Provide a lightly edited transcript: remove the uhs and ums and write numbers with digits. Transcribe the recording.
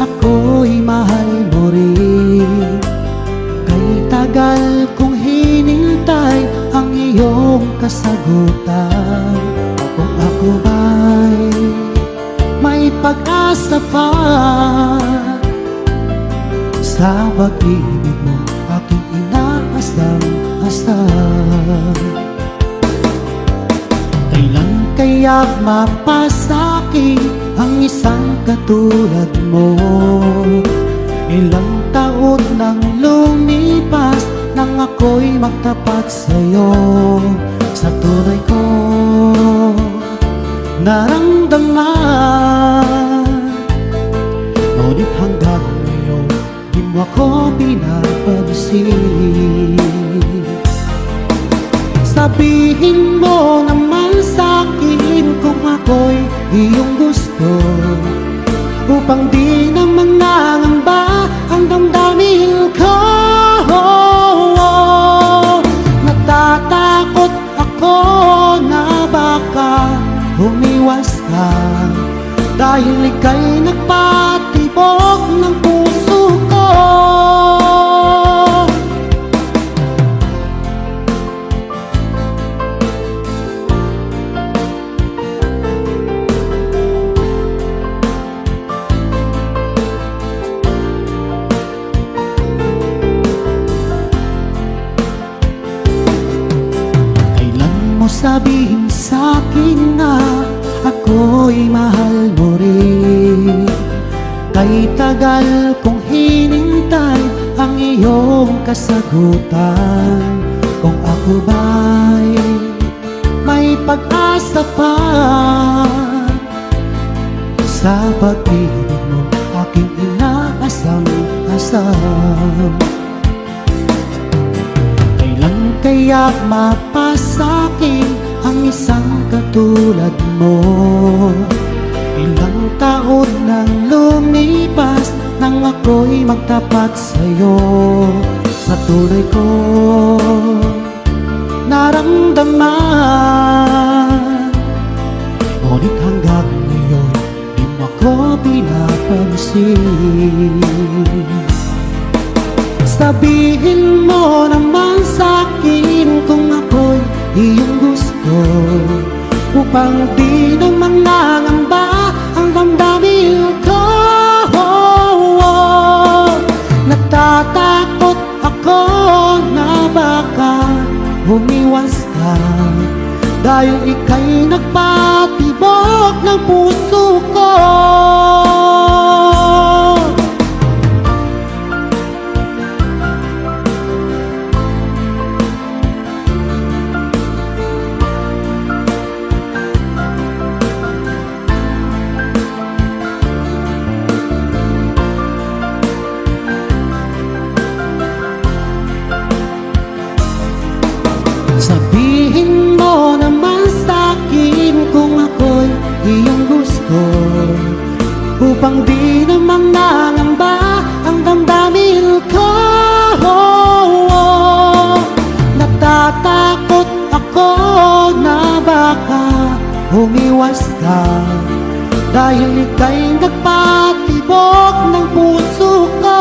ako'y mahal mo rin. Kay tagal kong hinintay ang iyong kasagutan. Kung ako ba'y may pag-asa pa sa pag-ibig mo, aking inaasam-asam. Kailan kaya mapasa'kin ang isang katulad mo? Ilang taon nang lumipas nang ako'y magtapat sa'yo. Sa tunay ko naramdaman, ngunit hanggang ngayon di mo ako pinapansin. Sabihin mo naman sa'kin kung ako'y iyong gusto, upang di naman nangamba ang damdamin ko. Natatakot ako na baka umiwas ka, dahil ika'y nagpatibok ng puso ko. Sabihin sa'kin na ako'y mahal mo rin. Kay tagal kong hinintay ang iyong kasagutan. Kung ako ba'y may pag-asa pa sa pag-ibig mo, aking inaasam-asam. Kailan kaya mapasa'kin ang isang katulad mo? Ilang taon nang lumipas nang ako'y magtapat sa'yo. Sa tunay ko naramdaman, ngunit hanggang ngayon di mo ako pinapansin. Sabihin mo naman sa'kin kung ako'y iyong gusto, upang di naman nangamba ang damdamin ko. Natatakot ako na baka umiwas ka, dahil ika'y nagpatibok ng puso ko. Sabihin mo naman sa'kin kung ako'y iyong gusto, upang di naman nangamba ang damdamin ko. Natatakot ako na baka umiwas ka, dahil ika'y nagpatibok ng puso ko.